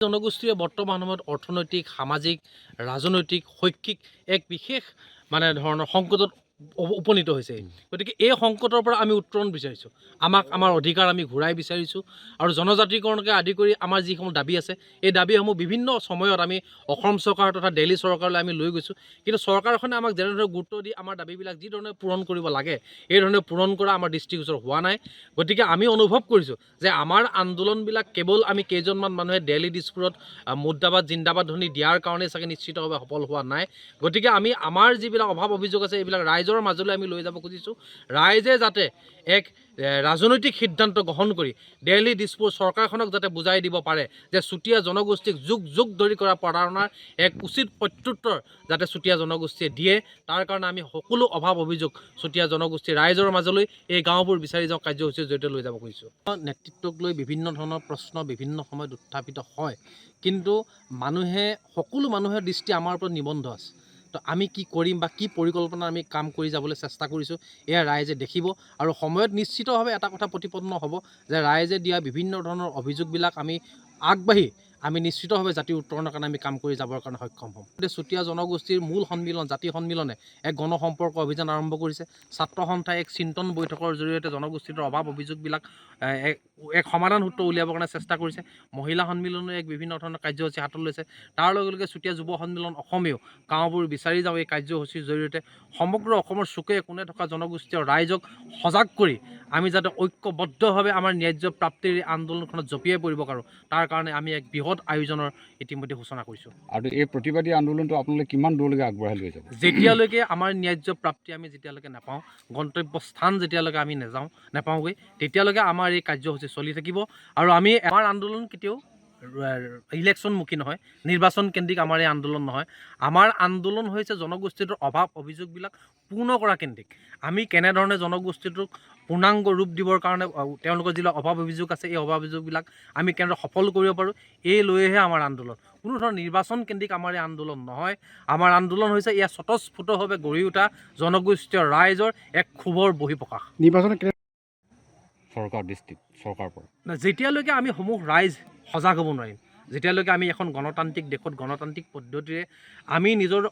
জনগোষ্ঠীয়ে বৰ্তমান সময়ত অৰ্থনৈতিক, সামাজিক, ৰাজনৈতিক, শৈক্ষিক এক বিশেষ ধৰণৰ সংকটত উপনীত হৈছে। গতিকে এই সংকটৰ পৰা আমি উত্তৰণ বিচাৰিছোঁ। আমাৰ অধিকাৰ আমি ঘূৰাই বিচাৰিছোঁ আৰু জনজাতিকৰণকে আদি কৰি আমাৰ যিসমূহ দাবী আছে, এই দাবীসমূহ বিভিন্ন সময়ত আমি অসম চৰকাৰ তথা দিল্লী চৰকাৰলৈ আমি লৈ গৈছোঁ। কিন্তু চৰকাৰখনে আমাক যেনেদৰে গুৰুত্ব দি আমাৰ দাবীবিলাক যি ধৰণে পূৰণ কৰিব লাগে, এই ধৰণে পূৰণ কৰা আমাৰ দৃষ্টিগোচৰ হোৱা নাই। গতিকে আমি অনুভৱ কৰিছোঁ যে আমাৰ আন্দোলনবিলাক কেৱল আমি কেইজনমান মানুহে দিল্লী দিছপুৰত মুৰ্দাবাদ জিন্দাবাদ ধ্বনি দিয়াৰ কাৰণে চাগে নিশ্চিতভাৱে সফল হোৱা নাই। গতিকে আমি আমাৰ যিবিলাক অভাৱ অভিযোগ আছে এইবিলাক ৰাইজৰ মাজলৈ আমি লৈ যাব খুজিছোঁ। ৰাইজে যাতে এক ৰাজনৈতিক সিদ্ধান্ত গ্ৰহণ কৰি দিল্লী দিছপুৰ চৰকাৰখনক যাতে বুজাই দিব পাৰে যে চুতীয়া জনগোষ্ঠীক যুগ যুগ ধৰি কৰা প্ৰতাৰণাৰ এক উচিত প্ৰত্যুত্তৰ যাতে চুতীয়া জনগোষ্ঠীয়ে দিয়ে, তাৰ কাৰণে আমি সকলো অভাৱ অভিযোগ চুতীয়া জনগোষ্ঠীৰ ৰাইজৰ মাজলৈ এই গাঁওবোৰ বিচাৰি যাওঁ কাৰ্যসূচীৰ জৰিয়তে লৈ যাব খুজিছোঁ। নেতৃত্বক লৈ বিভিন্ন ধৰণৰ প্ৰশ্ন বিভিন্ন সময়ত উত্থাপিত হয়, কিন্তু সকলো মানুহৰ দৃষ্টি আমাৰ ওপৰত নিবন্ধ আছে। তো আমি কি কৰিম বা কি পৰিকল্পনা আমি কাম কৰি যাবলৈ চেষ্টা কৰিছোঁ, এয়া ৰাইজে দেখিব আৰু সময়ত নিশ্চিতভাৱে এটা কথা প্ৰতিপন্ন হ'ব যে ৰাইজে দিয়া বিভিন্ন ধৰণৰ অভিযোগবিলাক আমি আগবাঢ়ি আমি নিশ্চিতভাৱে জাতিৰ উত্তৰণৰ কাৰণে আমি কাম কৰি যাবৰ কাৰণে সক্ষম হ'ম। চুতীয়া জনগোষ্ঠীৰ মূল সন্মিলন জাতি সন্মিলনে এক গণসম্পৰ্ক অভিযান আৰম্ভ কৰিছে। ছাত্ৰ সন্থাই এক চিন্তন বৈঠকৰ জৰিয়তে জনগোষ্ঠীটোৰ অভাৱ অভিযোগবিলাক এক সমাধান সূত্ৰ উলিয়াবৰ কাৰণে চেষ্টা কৰিছে। মহিলা সন্মিলনে এক বিভিন্ন ধৰণৰ কাৰ্যসূচী হাতত লৈছে। তাৰ লগে লগে চুতীয়া যুৱ সন্মিলন অসমেও গাঁওবোৰ বিচাৰি যাওঁ এই কাৰ্যসূচীৰ জৰিয়তে সমগ্ৰ অসমৰ চুকে কোণে থকা জনগোষ্ঠীয় ৰাইজক সজাগ কৰি আমি যাতে ঐক্যবদ্ধভাৱে আমাৰ ন্যায্য প্ৰাপ্তিৰ আন্দোলনখনত জঁপিয়াই পৰিব পাৰোঁ, তাৰ কাৰণে আমি এক বৃহৎ আয়োজনৰ ইতিমধ্যে সূচনা কৰিছোঁ। আৰু এই প্ৰতিবাদী আন্দোলনটো আপোনালোকে কিমান দূৰলৈকে আগবঢ়াই লৈ যাব? যেতিয়ালৈকে আমাৰ ন্যায্য প্ৰাপ্তি আমি যেতিয়ালৈকে নাপাওঁ, গন্তব্য স্থান যেতিয়ালৈকে আমি নাপাওঁগৈ, তেতিয়ালৈকে আমাৰ এই কাৰ্যসূচী চলি থাকিব। আৰু আমাৰ আন্দোলন কেতিয়াও ইলেকশ্যনমুখী নহয়, নিৰ্বাচন কেন্দ্ৰিক আমাৰ এই আন্দোলন নহয়। আমাৰ আন্দোলন হৈছে জনগোষ্ঠীটোৰ অভাৱ অভিযোগবিলাক পূৰ্ণ কৰা কেন্দ্ৰিক। আমি কেনেধৰণে জনগোষ্ঠীটোক পূৰ্ণাংগ ৰূপ দিবৰ কাৰণে তেওঁলোকৰ যিবিলাক অভাৱ অভিযোগ আছে এই অভাৱ অভিযোগবিলাক আমি কেনেদৰে সফল কৰিব পাৰোঁ, এই লৈহে আমাৰ আন্দোলন। কোনো ধৰণৰ নিৰ্বাচন কেন্দ্ৰিক আমাৰ এই আন্দোলন নহয়। আমাৰ আন্দোলন হৈছে ইয়াৰ স্বতঃস্ফূৰ্তভাৱে গঢ়ি উঠা জনগোষ্ঠীয় ৰাইজৰ এক ক্ষোভৰ বহিঃপ্ৰকাশ। নিৰ্বাচন চৰকাৰৰ পৰা যেতিয়ালৈকে আমি সমূহ ৰাইজ সজাগ হ'ব নোৱাৰিম, যেতিয়ালৈকে আমি এখন গণতান্ত্ৰিক দেশত গণতান্ত্ৰিক পদ্ধতিৰে আমি নিজৰ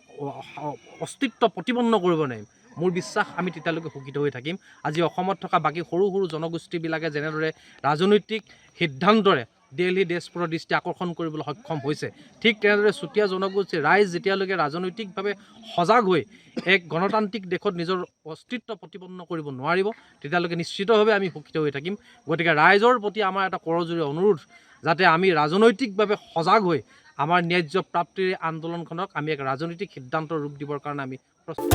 অস্তিত্ব প্ৰতিপন্ন কৰিব নোৱাৰিম, মোৰ বিশ্বাস আমি তেতিয়ালৈকে শোষিত হৈ থাকিম। আজি অসমত থকা বাকী সৰু সৰু জনগোষ্ঠীবিলাকে যেনেদৰে ৰাজনৈতিক সিদ্ধান্তৰে দিল্লী দিছপুৰৰ দৃষ্টি আকৰ্ষণ কৰিবলৈ সক্ষম হৈছে, ঠিক তেনেদৰে চুতীয়া জনগোষ্ঠীৰ ৰাইজ যেতিয়ালৈকে ৰাজনৈতিকভাৱে সজাগ হৈ এক গণতান্ত্ৰিক দেশত নিজৰ অস্তিত্ব প্ৰতিপন্ন কৰিব নোৱাৰিব, তেতিয়ালৈকে নিশ্চিতভাৱে আমি শোষিত হৈ থাকিম। গতিকে ৰাইজৰ প্ৰতি আমাৰ এটা কৰজোৰে অনুৰোধ, যাতে আমি ৰাজনৈতিকভাৱে সজাগ হৈ আমাৰ ন্যায্য প্ৰাপ্তিৰ আন্দোলনখনক আমি এক ৰাজনৈতিক সিদ্ধান্তৰ ৰূপ দিবৰ কাৰণে আমি প্ৰস্তুত।